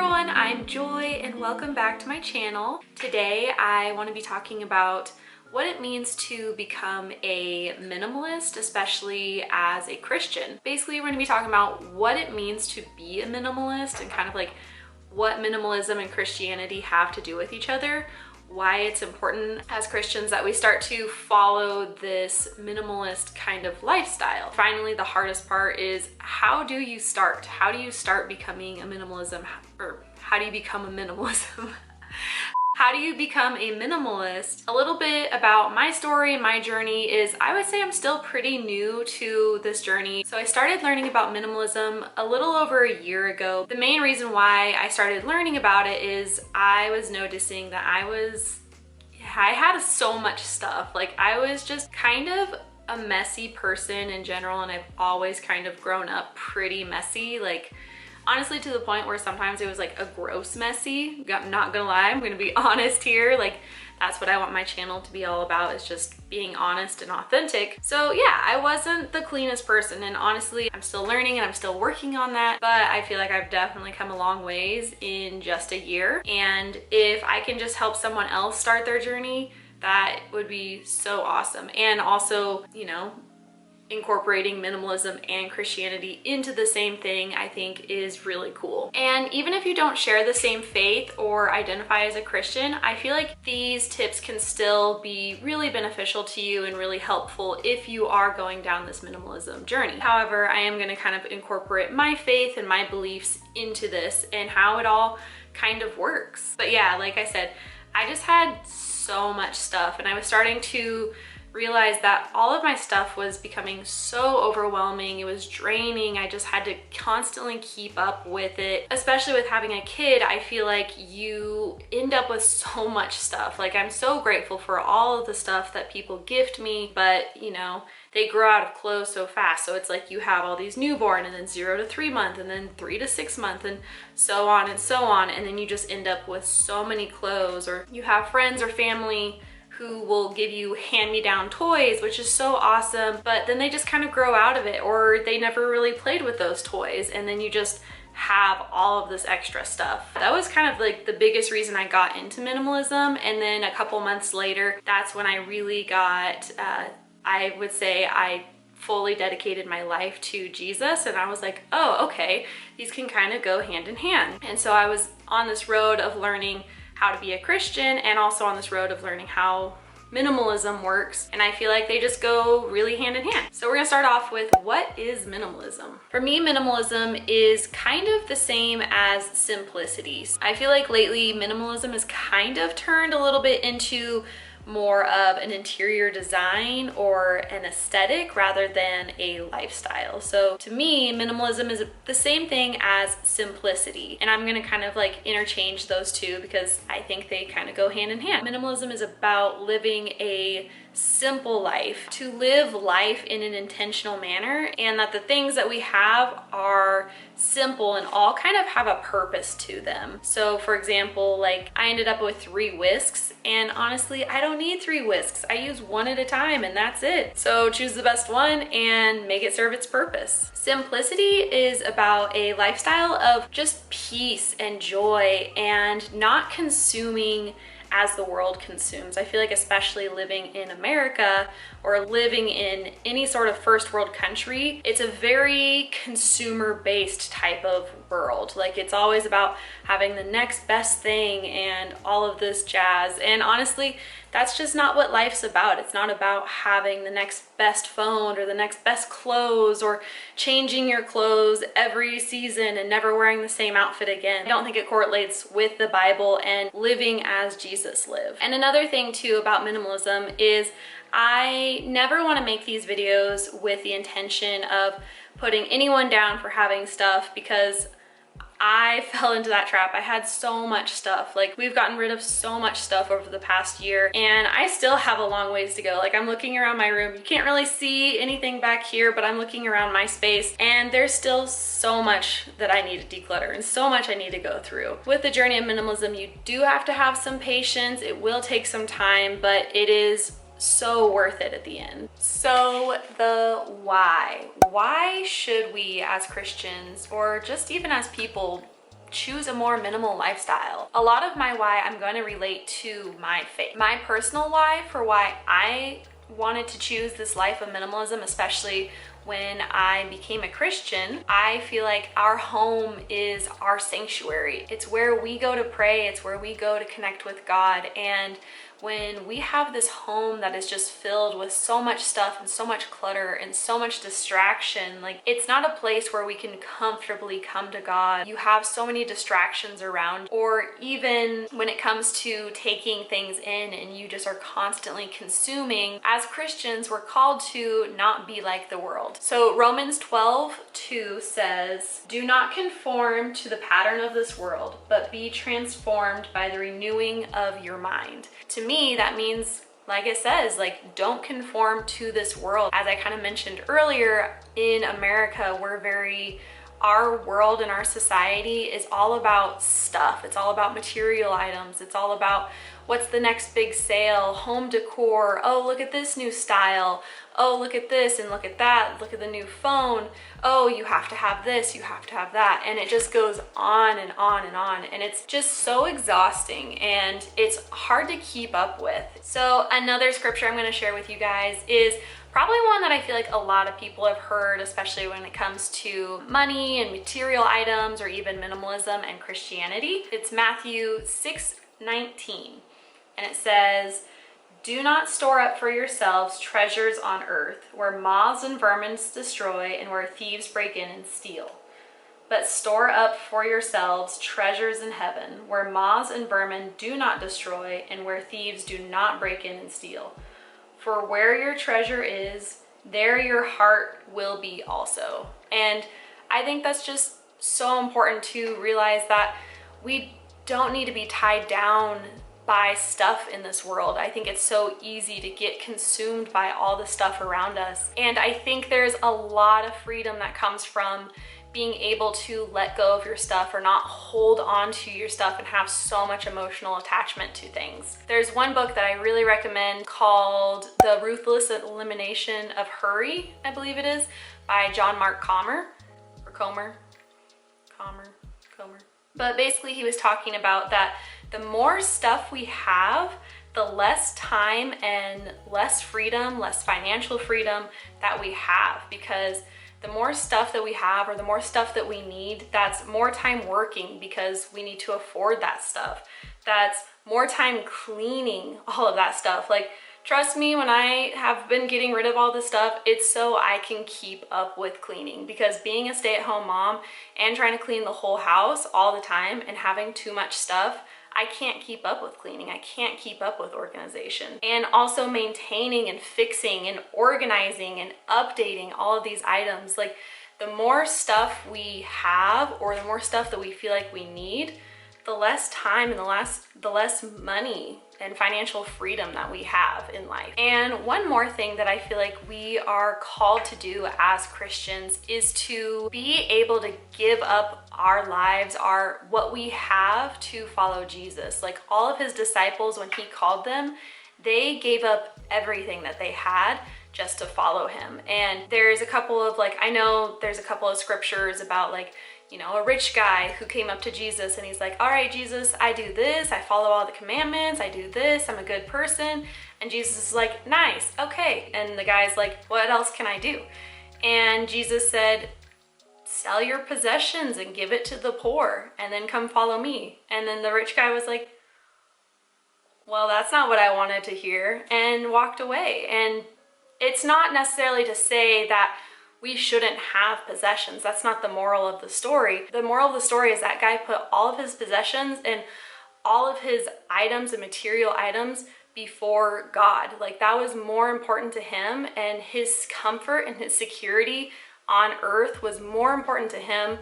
everyone, I'm Joy and welcome back to my channel. Today I want to be talking about what it means to become a minimalist, especially as a Christian. Basically, we're going to be talking about what it means to be a minimalist and kind of like what minimalism and Christianity have to do with each other, why it's important as Christians that we start to follow this minimalist kind of lifestyle. Finally, the hardest part is how do you start? How do you start becoming a minimalism, or how do you become a minimalism? How do you become a minimalist? A little bit about my story and my journey is I would say I'm still pretty new to this journey. So I started learning about minimalism a little over a year ago. The main reason why I started learning about it is I was noticing that I had so much stuff. Like I was just kind of a messy person in general, and I've always kind of grown up pretty messy. Like honestly, to the point where sometimes it was like a gross messy. I'm not gonna lie, I'm gonna be honest here. Like that's what I want my channel to be all about, is just being honest and authentic. So yeah, I wasn't the cleanest person, and honestly, I'm still learning and I'm still working on that, but I feel like I've definitely come a long ways in just a year. And if I can just help someone else start their journey, that would be so awesome. And also, you know, incorporating minimalism and Christianity into the same thing, I think is really cool. And even if you don't share the same faith or identify as a Christian, I feel like these tips can still be really beneficial to you and really helpful if you are going down this minimalism journey. However, I am going to kind of incorporate my faith and my beliefs into this and how it all kind of works. But yeah, like I said, I just had so much stuff, and I was starting to realized that all of my stuff was becoming so overwhelming. It was draining. I just had to constantly keep up with it. Especially with having a kid, I feel like you end up with so much stuff. Like I'm so grateful for all of the stuff that people gift me, but you know, they grow out of clothes so fast. So it's like you have all these newborn, and then 0 to 3 month, and then 3 to 6 month, and so on and so on. And then you just end up with so many clothes. Or you have friends or family who will give you hand-me-down toys, which is so awesome, but then they just kind of grow out of it, or they never really played with those toys, and then you just have all of this extra stuff. That was kind of like the biggest reason I got into minimalism. And then a couple months later, that's when I really got, I would say I fully dedicated my life to Jesus, and I was like, oh, okay, these can kind of go hand in hand. And so I was on this road of learning how to be a Christian, and also on this road of learning how minimalism works, and I feel like they just go really hand in hand. So we're gonna start off with, what is minimalism? For me, minimalism is kind of the same as simplicity. I feel like lately minimalism has kind of turned a little bit into more of an interior design or an aesthetic rather than a lifestyle. So to me, minimalism is the same thing as simplicity, and I'm gonna kind of like interchange those two because I think they kind of go hand in hand. Minimalism is about living a simple life, to live life in an intentional manner, and that the things that we have are simple and all kind of have a purpose to them. So for example, like I ended up with 3 whisks, and honestly, I don't need 3 whisks. I use 1 at a time and that's it. So choose the best one and make it serve its purpose. Simplicity is about a lifestyle of just peace and joy and not consuming as the world consumes. I feel like especially living in America or living in any sort of first world country, it's a very consumer-based type of world. Like it's always about having the next best thing and all of this jazz. And honestly, that's just not what life's about. It's not about having the next best phone or the next best clothes or changing your clothes every season and never wearing the same outfit again. I don't think it correlates with the Bible and living as Jesus lived. And another thing too about minimalism is I never want to make these videos with the intention of putting anyone down for having stuff, because I fell into that trap. I had so much stuff. Like we've gotten rid of so much stuff over the past year, and I still have a long ways to go. Like I'm looking around my room. You can't really see anything back here, but I'm looking around my space, and there's still so much that I need to declutter and so much I need to go through. With the journey of minimalism, you do have to have some patience. It will take some time, but it is so worth it at the end. So the why should we as Christians, or just even as people, choose a more minimal lifestyle. A lot of my why I'm going to relate to my faith. My personal why for why I wanted to choose this life of minimalism, especially when I became a Christian, I feel like our home is our sanctuary. It's where we go to pray, it's where we go to connect with God. And when we have this home that is just filled with so much stuff and so much clutter and so much distraction, like it's not a place where we can comfortably come to God. You have so many distractions around, or even when it comes to taking things in and you just are constantly consuming. As Christians, we're called to not be like the world. So Romans 12:2 says, "Do not conform to the pattern of this world, but be transformed by the renewing of your mind." To me, that means, like it says, like, don't conform to this world. As I kind of mentioned earlier, in America, our world and our society is all about stuff. It's all about material items. It's all about what's the next big sale, home decor. Oh, look at this new style. Oh, look at this and look at that. Look at the new phone. Oh, you have to have this, you have to have that. And it just goes on and on and on. And it's just so exhausting and it's hard to keep up with. So another scripture I'm going to share with you guys is probably one that I feel like a lot of people have heard, especially when it comes to money and material items or even minimalism and Christianity. It's Matthew 6:19. And it says, "Do not store up for yourselves treasures on earth, where moths and vermin destroy and where thieves break in and steal. But store up for yourselves treasures in heaven, where moths and vermin do not destroy and where thieves do not break in and steal. For where your treasure is, there your heart will be also." And I think that's just so important to realize that we don't need to be tied down by stuff in this world. I think it's so easy to get consumed by all the stuff around us. And I think there's a lot of freedom that comes from being able to let go of your stuff or not hold on to your stuff and have so much emotional attachment to things. There's one book that I really recommend called The Ruthless Elimination of Hurry, I believe it is, by John Mark Comer. But basically he was talking about that the more stuff we have, the less time and less freedom, less financial freedom that we have, because the more stuff that we have or the more stuff that we need, that's more time working because we need to afford that stuff. That's more time cleaning all of that stuff. Like, trust me, when I have been getting rid of all this stuff, it's so I can keep up with cleaning, because being a stay-at-home mom and trying to clean the whole house all the time and having too much stuff, I can't keep up with cleaning. I can't keep up with organization. And also maintaining and fixing and organizing and updating all of these items. Like, the more stuff we have or the more stuff that we feel like we need, the less time and the less money and financial freedom that we have in life. And one more thing that I feel like we are called to do as Christians is to be able to give up our lives, what we have, to follow Jesus. Like, all of his disciples, when he called them, they gave up everything that they had just to follow him. And there's a couple of, like, I know there's a couple of scriptures about, like, you know, a rich guy who came up to Jesus and he's like, "All right, Jesus, I do this, I follow all the commandments, I do this, I'm a good person." And Jesus is like, "Nice, okay." And the guy's like, "What else can I do?" And Jesus said, "Sell your possessions and give it to the poor and then come follow me." And then the rich guy was like, "Well, that's not what I wanted to hear," and walked away. And it's not necessarily to say that we shouldn't have possessions. That's not the moral of the story. The moral of the story is that guy put all of his possessions and all of his items and material items before God. Like, that was more important to him, and his comfort and his security on earth was more important to him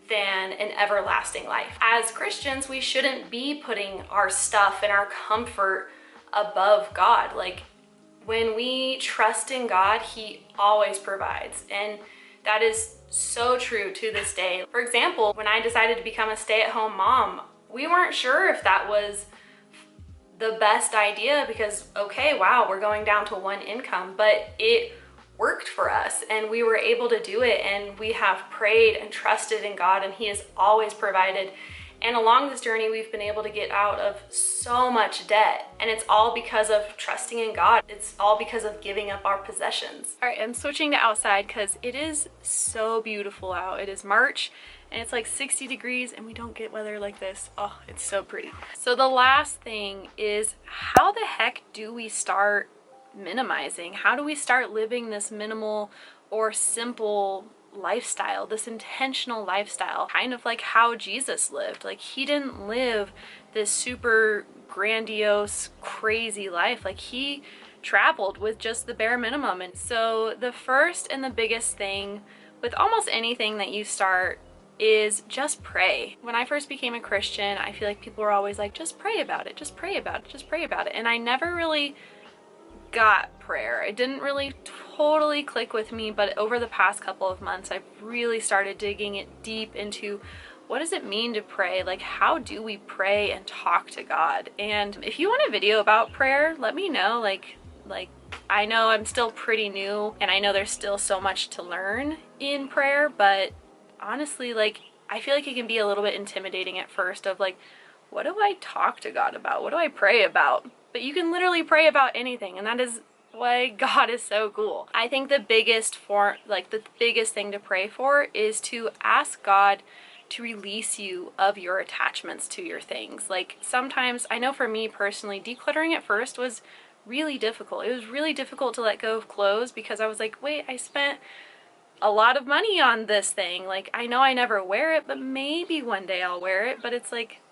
than an everlasting life. As Christians, we shouldn't be putting our stuff and our comfort above God. Like, when we trust in God, he always provides. And that is so true to this day. For example, when I decided to become a stay-at-home mom, we weren't sure if that was the best idea because, okay, wow, we're going down to one income, but it worked for us and we were able to do it, and we have prayed and trusted in God, and he has always provided. And along this journey, we've been able to get out of so much debt. And it's all because of trusting in God. It's all because of giving up our possessions. All right, I'm switching to outside because it is so beautiful out. It is March and it's like 60 degrees and we don't get weather like this. Oh, it's so pretty. So the last thing is, how the heck do we start minimizing? How do we start living this minimal or simple lifestyle, this intentional lifestyle, kind of like how Jesus lived? Like, he didn't live this super grandiose, crazy life. Like, he traveled with just the bare minimum. And so the first and the biggest thing with almost anything that you start is just pray. When I first became a Christian, I feel like people were always like, just pray about it, just pray about it, just pray about it. And I never really got prayer. It didn't really totally click with me, but over the past couple of months, I've really started digging it deep into what does it mean to pray? Like, how do we pray and talk to God? And if you want a video about prayer, let me know. Like I know I'm still pretty new and I know there's still so much to learn in prayer, but honestly, like, I feel like it can be a little bit intimidating at first of like, what do I talk to God about? What do I pray about? But you can literally pray about anything, and that is why God is so cool. I think the biggest thing to pray for is to ask God to release you of your attachments to your things. Like, sometimes, I know for me personally, decluttering at first was really difficult. It was really difficult to let go of clothes because I was like, wait, I spent a lot of money on this thing. Like, I know I never wear it, but maybe one day I'll wear it. But it's like,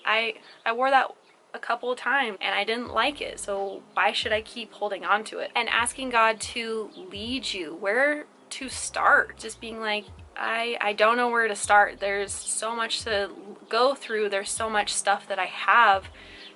I wore that a couple of times and I didn't like it, so why should I keep holding on to it? And asking God to lead you where to start, just being like, I don't know where to start. There's so much to go through. There's so much stuff that I have.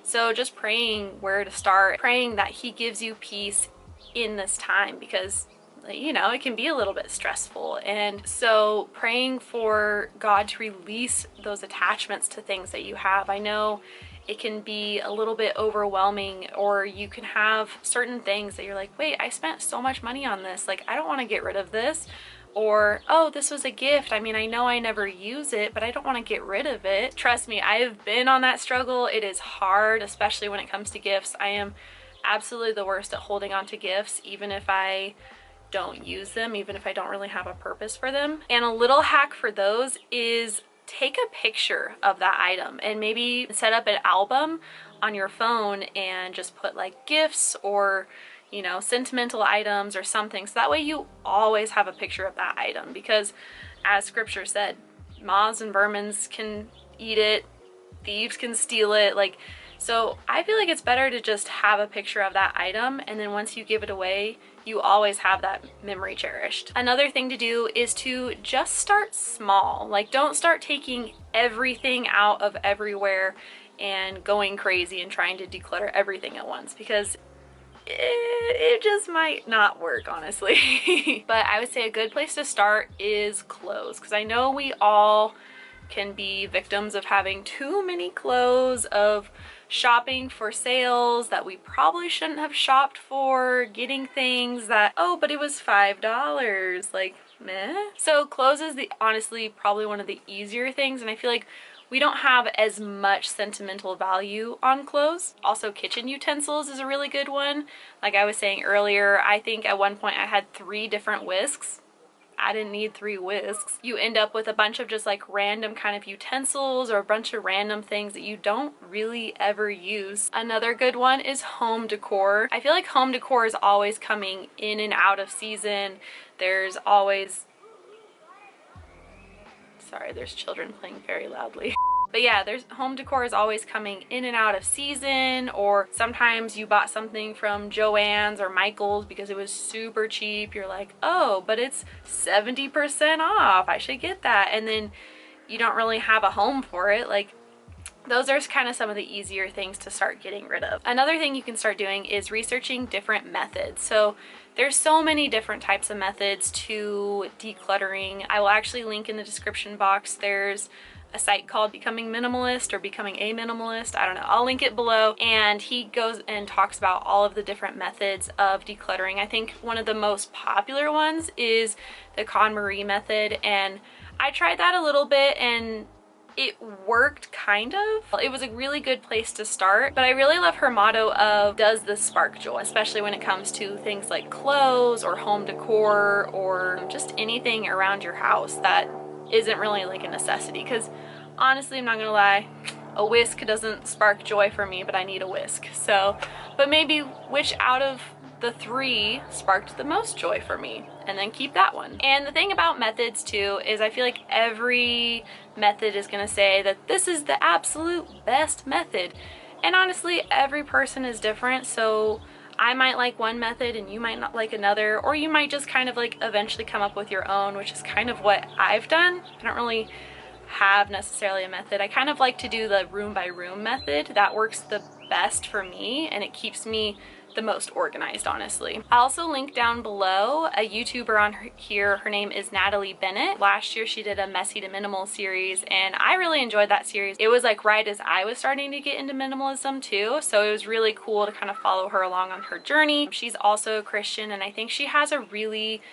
So just praying where to start, praying that he gives you peace in this time, because you know, it can be a little bit stressful. And so praying for God to release those attachments to things that you have. I know it can be a little bit overwhelming, or you can have certain things that you're like, wait, I spent so much money on this. Like, I don't want to get rid of this. Or, oh, this was a gift. I mean, I know I never use it, but I don't want to get rid of it. Trust me, I have been on that struggle. It is hard, especially when it comes to gifts. I am absolutely the worst at holding on to gifts, even if I don't use them, even if I don't really have a purpose for them. And a little hack for those is take a picture of that item and maybe set up an album on your phone and just put like gifts or, you know, sentimental items or something. So that way you always have a picture of that item, because as scripture said, moths and vermins can eat it, thieves can steal it. Like, so I feel like it's better to just have a picture of that item, and then once you give it away, you always have that memory cherished. Another thing to do is to just start small. Like, don't start taking everything out of everywhere and going crazy and trying to declutter everything at once, because it just might not work, honestly. But I would say a good place to start is clothes, because I know we all can be victims of having too many clothes, of shopping for sales that we probably shouldn't have shopped for, getting things that, oh, but it was $5, like, meh. So clothes is honestly probably one of the easier things, and I feel like we don't have as much sentimental value on clothes. Also, kitchen utensils is a really good one. Like I was saying earlier, I think at one point I had 3 different whisks. I didn't need 3 whisks. You end up with a bunch of just like random kind of utensils or a bunch of random things that you don't really ever use. Another good one is home decor. I feel like home decor is always coming in and out of season. There's always, sorry, there's children playing very loudly. But yeah, there's home decor is always coming in and out of season, or sometimes you bought something from Joann's or Michael's because it was super cheap. You're like, oh, but it's 70% off. I should get that. And then you don't really have a home for it. Like, those are kind of some of the easier things to start getting rid of. Another thing you can start doing is researching different methods. So there's so many different types of methods to decluttering. I will actually link in the description box. There's a site called Becoming Minimalist or Becoming a Minimalist. I don't know. I'll link it below. And he goes and talks about all of the different methods of decluttering. I think one of the most popular ones is the KonMari method. And I tried that a little bit, and it worked kind of. It was a really good place to start, but I really love her motto of, does this spark joy? Especially when it comes to things like clothes or home decor or just anything around your house that isn't really like a necessity. Because honestly, I'm not gonna lie, a whisk doesn't spark joy for me, but I need a whisk. So, but maybe which out of the 3 sparked the most joy for me, and then keep that one. And the thing about methods too is I feel like every method is gonna say that this is the absolute best method. And honestly, every person is different, so I might like one method and you might not like another, or you might just kind of like eventually come up with your own, which is kind of what I've done. I don't really have necessarily a method. I kind of like to do the room by room method. That works the best for me and it keeps me the most organized, honestly. I'll also link down below a YouTuber on here. Her name is Natalie Bennett. Last year she did a Messy to Minimal series and I really enjoyed that series. It was like right as I was starting to get into minimalism too, so it was really cool to kind of follow her along on her journey. She's also a Christian and I think she has a really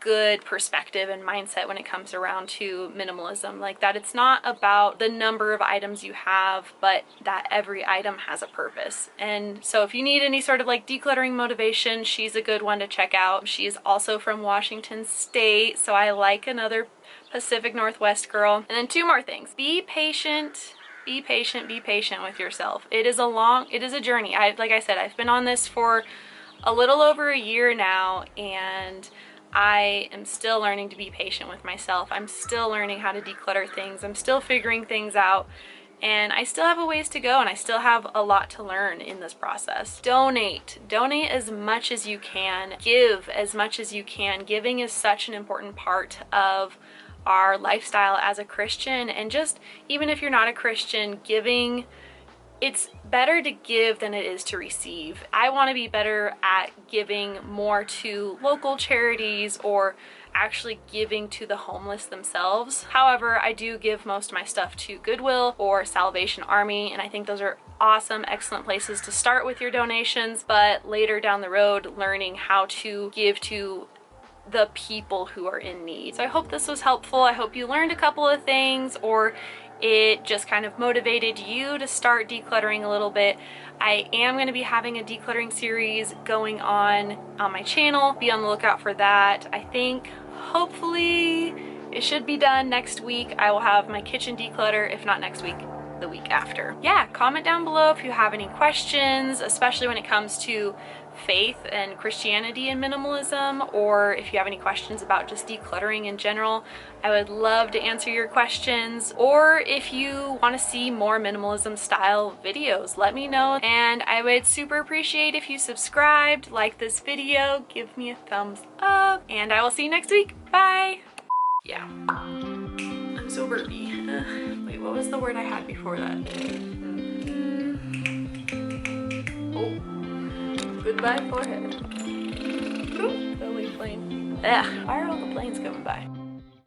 good perspective and mindset when it comes around to minimalism, like that it's not about the number of items you have, but that every item has a purpose. And so if you need any sort of like decluttering motivation, she's a good one to check out. She's also from Washington State, so I like another Pacific Northwest girl. And then 2 more things. Be patient. Be patient, be patient with yourself. It is a journey. Like I said, I've been on this for a little over a year now, and I am still learning to be patient with myself. I'm still learning how to declutter things. I'm still figuring things out, and I still have a ways to go, and I still have a lot to learn in this process. Donate as much as you can. Give as much as you can. Giving is such an important part of our lifestyle as a Christian, and just even if you're not a Christian, giving, it's better to give than it is to receive. I want to be better at giving more to local charities or actually giving to the homeless themselves. However, I do give most of my stuff to Goodwill or Salvation Army, and I think those are awesome, excellent places to start with your donations, but later down the road, learning how to give to the people who are in need. So I hope this was helpful. I hope you learned a couple of things, or it just kind of motivated you to start decluttering a little bit. I am going to be having a decluttering series going on my channel. Be on the lookout for that. I think hopefully it should be done next week. I will have my kitchen declutter, if not next week, the week after. Yeah, comment down below if you have any questions, especially when it comes to faith and Christianity and minimalism, or if you have any questions about just decluttering in general. I would love to answer your questions, or if you want to see more minimalism style videos, let me know. And I would super appreciate if you subscribed, like this video, give me a thumbs up, and I will see you next week. Bye. Yeah, I'm so burpy. Wait, what was the word I had before that? Oh. Goodbye, forehead. Ooh, the plane. Ugh, why are all the planes coming by?